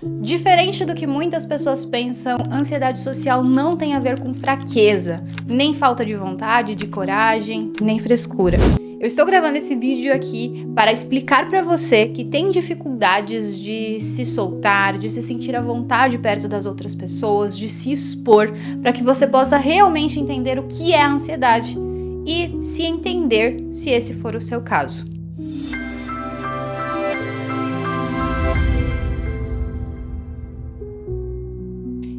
Diferente do que muitas pessoas pensam, ansiedade social não tem a ver com fraqueza, nem falta de vontade, de coragem, nem frescura. Eu estou gravando esse vídeo aqui para explicar para você que tem dificuldades de se soltar, de se sentir à vontade perto das outras pessoas, de se expor, para que você possa realmente entender o que é a ansiedade e se entender se esse for o seu caso.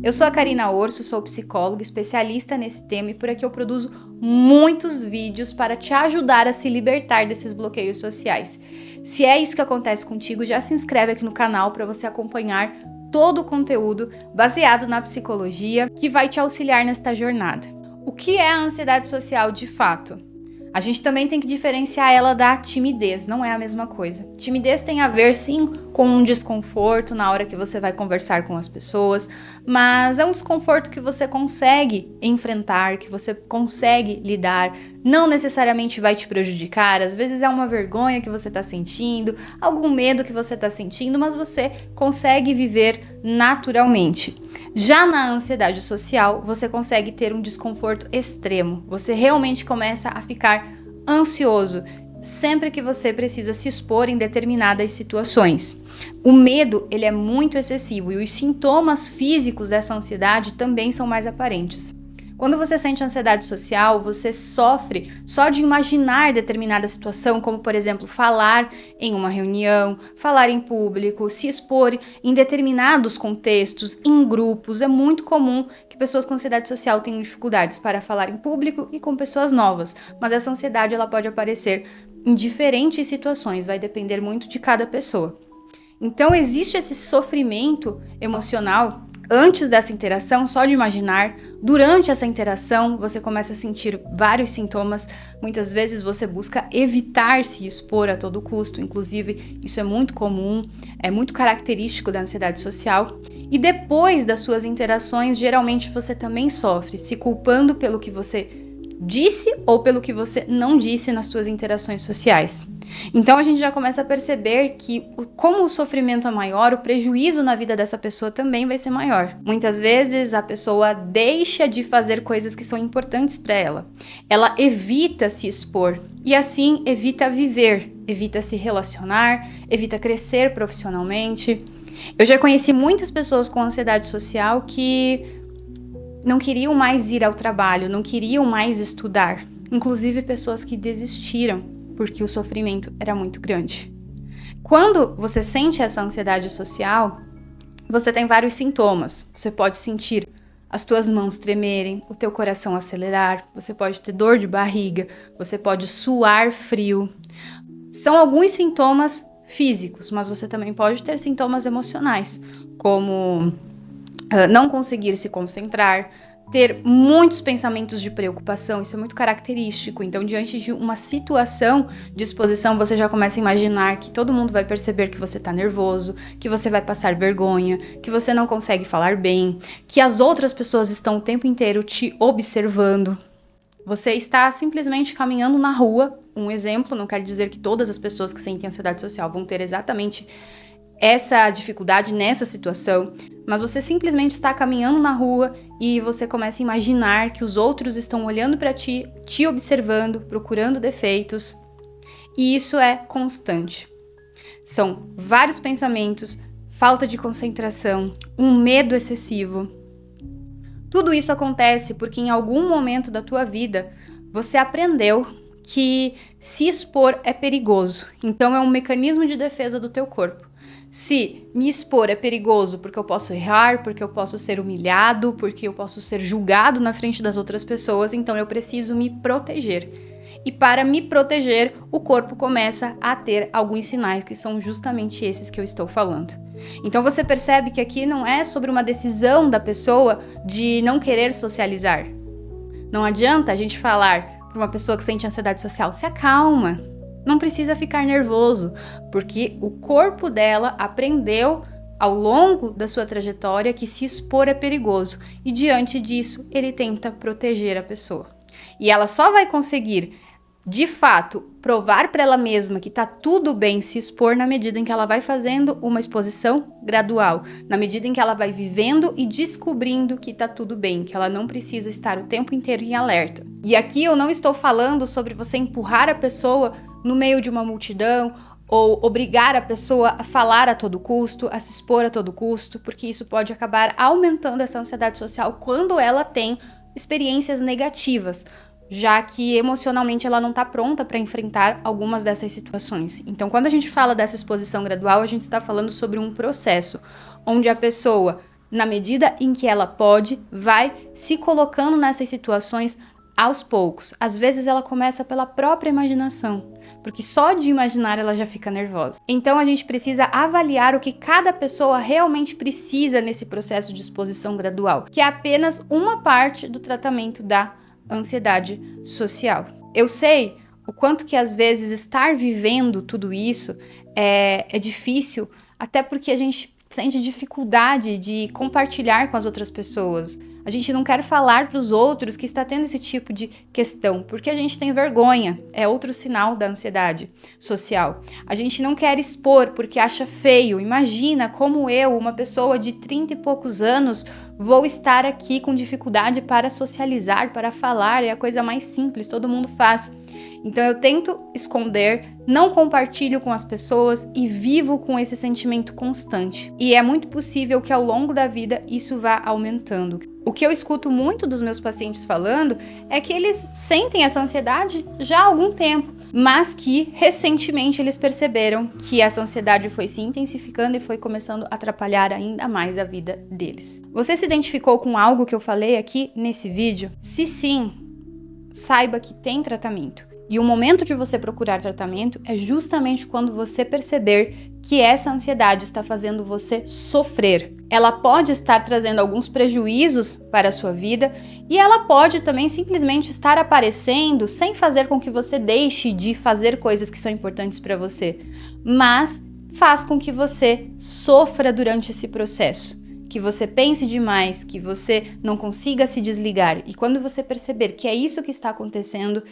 Eu sou a Karina Orso, sou psicóloga, especialista nesse tema e por aqui eu produzo muitos vídeos para te ajudar a se libertar desses bloqueios sociais. Se é isso que acontece contigo, já se inscreve aqui no canal para você acompanhar todo o conteúdo baseado na psicologia que vai te auxiliar nesta jornada. O que é a ansiedade social de fato? A gente também tem que diferenciar ela da timidez, não é a mesma coisa. Timidez tem a ver, sim, com um desconforto na hora que você vai conversar com as pessoas, mas é um desconforto que você consegue enfrentar, que você consegue lidar, não necessariamente vai te prejudicar, às vezes é uma vergonha que você está sentindo, algum medo que você está sentindo, mas você consegue viver naturalmente. Já na ansiedade social, você consegue ter um desconforto extremo, você realmente começa a ficar ansioso sempre que você precisa se expor em determinadas situações. O medo, ele é muito excessivo e os sintomas físicos dessa ansiedade também são mais aparentes. Quando você sente ansiedade social, você sofre só de imaginar determinada situação, como, por exemplo, falar em uma reunião, falar em público, se expor em determinados contextos, em grupos. É muito comum que pessoas com ansiedade social tenham dificuldades para falar em público e com pessoas novas, mas essa ansiedade ela pode aparecer em diferentes situações, vai depender muito de cada pessoa. Então, existe esse sofrimento emocional antes dessa interação, só de imaginar. Durante essa interação, você começa a sentir vários sintomas. Muitas vezes você busca evitar se expor a todo custo. Inclusive, isso é muito comum, é muito característico da ansiedade social. E depois das suas interações, geralmente você também sofre, se culpando pelo que você disse ou pelo que você não disse nas suas interações sociais. Então a gente já começa a perceber que como o sofrimento é maior, o prejuízo na vida dessa pessoa também vai ser maior. Muitas vezes a pessoa deixa de fazer coisas que são importantes para ela. Ela evita se expor e assim evita viver, evita se relacionar, evita crescer profissionalmente. Eu já conheci muitas pessoas com ansiedade social que não queriam mais ir ao trabalho, não queriam mais estudar. Inclusive pessoas que desistiram porque o sofrimento era muito grande. Quando você sente essa ansiedade social, você tem vários sintomas. Você pode sentir as tuas mãos tremerem, o teu coração acelerar, você pode ter dor de barriga, você pode suar frio. São alguns sintomas físicos, mas você também pode ter sintomas emocionais, como não conseguir se concentrar, ter muitos pensamentos de preocupação, isso é muito característico. Então, diante de uma situação de exposição, você já começa a imaginar que todo mundo vai perceber que você está nervoso, que você vai passar vergonha, que você não consegue falar bem, que as outras pessoas estão o tempo inteiro te observando. Você está simplesmente caminhando na rua, um exemplo, não quer dizer que todas as pessoas que sentem ansiedade social vão ter exatamente essa dificuldade nessa situação, mas você simplesmente está caminhando na rua e você começa a imaginar que os outros estão olhando para ti, te observando, procurando defeitos, e isso é constante. São vários pensamentos, falta de concentração, um medo excessivo. Tudo isso acontece porque em algum momento da tua vida você aprendeu que se expor é perigoso, então é um mecanismo de defesa do teu corpo. Se me expor é perigoso porque eu posso errar, porque eu posso ser humilhado, porque eu posso ser julgado na frente das outras pessoas, então eu preciso me proteger. E para me proteger, o corpo começa a ter alguns sinais que são justamente esses que eu estou falando. Então você percebe que aqui não é sobre uma decisão da pessoa de não querer socializar. Não adianta a gente falar para uma pessoa que sente ansiedade social, se acalma. Não precisa ficar nervoso, porque o corpo dela aprendeu ao longo da sua trajetória que se expor é perigoso e diante disso ele tenta proteger a pessoa. E ela só vai conseguir de fato, provar para ela mesma que tá tudo bem se expor na medida em que ela vai fazendo uma exposição gradual, na medida em que ela vai vivendo e descobrindo que tá tudo bem, que ela não precisa estar o tempo inteiro em alerta. E aqui eu não estou falando sobre você empurrar a pessoa no meio de uma multidão ou obrigar a pessoa a falar a todo custo, a se expor a todo custo, porque isso pode acabar aumentando essa ansiedade social quando ela tem experiências negativas, já que emocionalmente ela não está pronta para enfrentar algumas dessas situações. Então, quando a gente fala dessa exposição gradual, a gente está falando sobre um processo onde a pessoa, na medida em que ela pode, vai se colocando nessas situações aos poucos. Às vezes ela começa pela própria imaginação, porque só de imaginar ela já fica nervosa. Então a gente precisa avaliar o que cada pessoa realmente precisa nesse processo de exposição gradual, que é apenas uma parte do tratamento da ansiedade social. Eu sei o quanto que às vezes estar vivendo tudo isso é difícil, até porque a gente sente dificuldade de compartilhar com as outras pessoas. A gente não quer falar para os outros que está tendo esse tipo de questão, porque a gente tem vergonha, é outro sinal da ansiedade social. A gente não quer expor porque acha feio. Imagina como eu, uma pessoa de 30 e poucos anos, vou estar aqui com dificuldade para socializar, para falar, é a coisa mais simples, todo mundo faz. Então eu tento esconder, não compartilho com as pessoas e vivo com esse sentimento constante. E é muito possível que ao longo da vida isso vá aumentando. O que eu escuto muito dos meus pacientes falando é que eles sentem essa ansiedade já há algum tempo, mas que recentemente eles perceberam que essa ansiedade foi se intensificando e foi começando a atrapalhar ainda mais a vida deles. Você se identificou com algo que eu falei aqui nesse vídeo? Se sim, saiba que tem tratamento. E o momento de você procurar tratamento é justamente quando você perceber que essa ansiedade está fazendo você sofrer. Ela pode estar trazendo alguns prejuízos para a sua vida e ela pode também simplesmente estar aparecendo sem fazer com que você deixe de fazer coisas que são importantes para você, mas faz com que você sofra durante esse processo. Que você pense demais, que você não consiga se desligar. E quando você perceber que é isso que está acontecendo,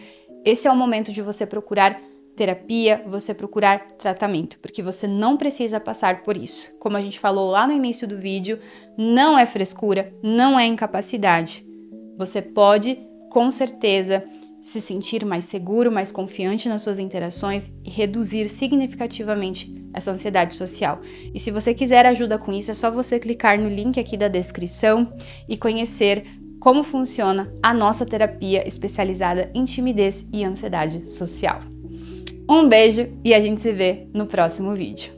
esse é o momento de você procurar terapia, você procurar tratamento, porque você não precisa passar por isso. Como a gente falou lá no início do vídeo, não é frescura, não é incapacidade. Você pode, com certeza, se sentir mais seguro, mais confiante nas suas interações e reduzir significativamente essa ansiedade social. E se você quiser ajuda com isso, é só você clicar no link aqui da descrição e conhecer como funciona a nossa terapia especializada em timidez e ansiedade social. Um beijo e a gente se vê no próximo vídeo.